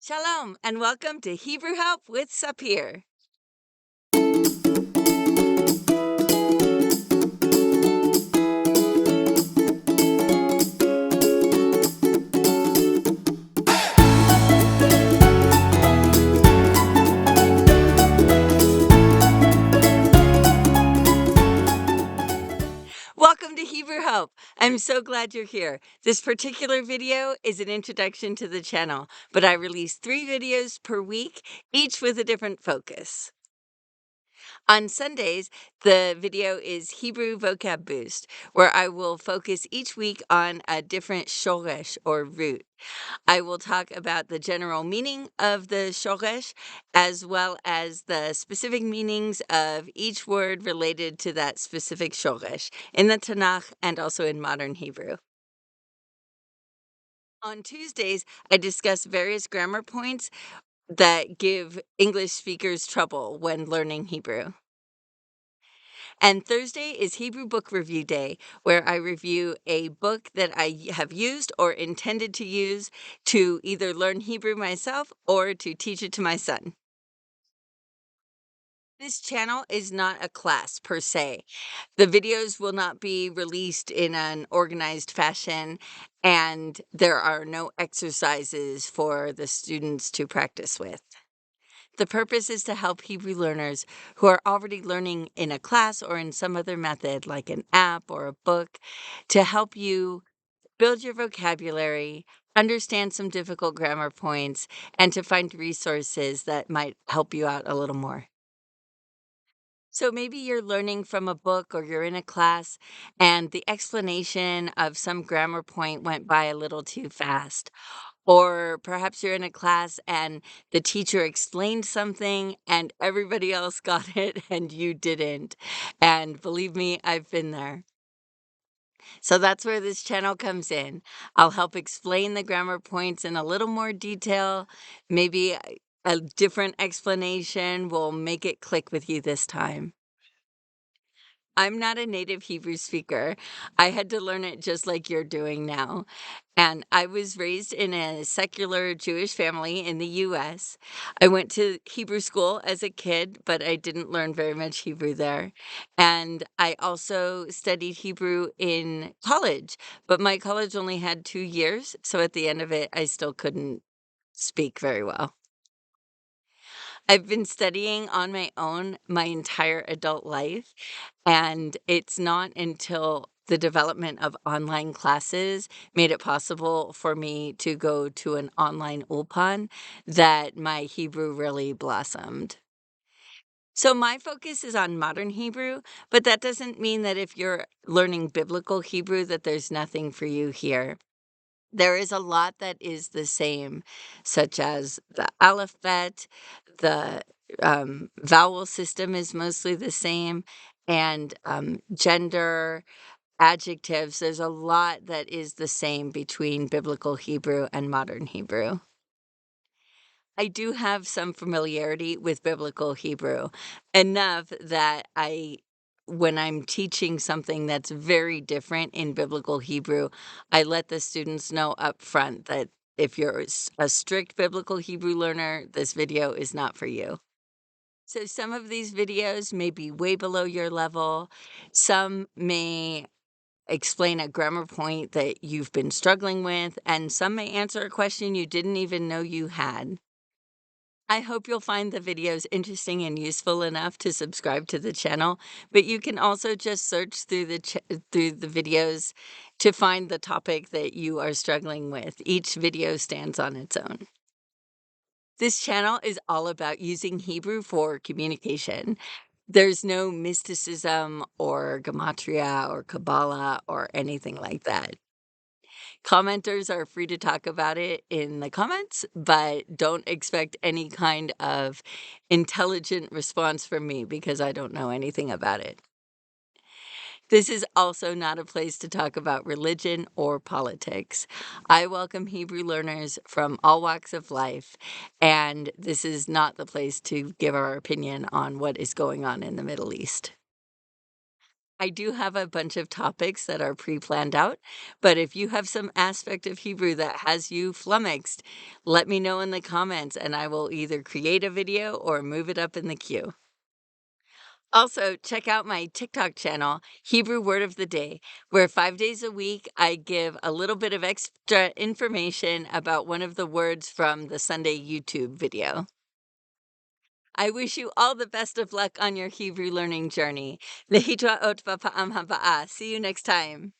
Shalom and welcome to Hebrew Help with Sapir. Welcome to Hebrew Help. I'm so glad you're here. This particular video is an introduction to the channel, but I release 3 videos per week, each with a different focus. On Sundays, the video is Hebrew Vocab Boost, where I will focus each week on a different shoresh or root. I will talk about the general meaning of the shoresh as well as the specific meanings of each word related to that specific shoresh in the Tanakh and also in modern Hebrew. On Tuesdays, I discuss various grammar points that give English speakers trouble when learning Hebrew. And Thursday is Hebrew Book Review Day, where I review a book that I have used or intended to use to either learn Hebrew myself or to teach it to my son. This channel is not a class per se. The videos will not be released in an organized fashion, and there are no exercises for the students to practice with. The purpose is to help Hebrew learners who are already learning in a class or in some other method, like an app or a book, to help you build your vocabulary, understand some difficult grammar points, and to find resources that might help you out a little more. So maybe you're learning from a book or you're in a class and the explanation of some grammar point went by a little too fast. Or perhaps you're in a class and the teacher explained something and everybody else got it and you didn't. And believe me, I've been there. So that's where this channel comes in. I'll help explain the grammar points in a little more detail. Maybe a different explanation will make it click with you this time. I'm not a native Hebrew speaker. I had to learn it just like you're doing now. And I was raised in a secular Jewish family in the US. I went to Hebrew school as a kid, but I didn't learn very much Hebrew there. And I also studied Hebrew in college, but my college only had 2 years. So at the end of it, I still couldn't speak very well. I've been studying on my own my entire adult life, and it's not until the development of online classes made it possible for me to go to an online ulpan that my Hebrew really blossomed. So my focus is on modern Hebrew, but that doesn't mean that if you're learning biblical Hebrew that there's nothing for you here. There is a lot that is the same, such as the alphabet, the vowel system is mostly the same, and gender, adjectives. There's a lot that is the same between Biblical Hebrew and modern Hebrew. I do have some familiarity with Biblical Hebrew, enough that when I'm teaching something that's very different in Biblical Hebrew, I let the students know up front that if you're a strict Biblical Hebrew learner, this video is not for you. So some of these videos may be way below your level. Some may explain a grammar point that you've been struggling with, and some may answer a question you didn't even know you had. I hope you'll find the videos interesting and useful enough to subscribe to the channel, but you can also just search through the videos to find the topic that you are struggling with. Each video stands on its own. This channel is all about using Hebrew for communication. There's no mysticism or gematria or Kabbalah or anything like that. Commenters are free to talk about it in the comments, but don't expect any kind of intelligent response from me because I don't know anything about it. This is also not a place to talk about religion or politics. I welcome Hebrew learners from all walks of life, and this is not the place to give our opinion on what is going on in the Middle East. I do have a bunch of topics that are pre-planned out, but if you have some aspect of Hebrew that has you flummoxed, let me know in the comments and I will either create a video or move it up in the queue. Also, check out my TikTok channel, Hebrew Word of the Day, where 5 days a week I give a little bit of extra information about one of the words from the Sunday YouTube video. I wish you all the best of luck on your Hebrew learning journey. Lehitraot bapa'am haba'ah. See you next time.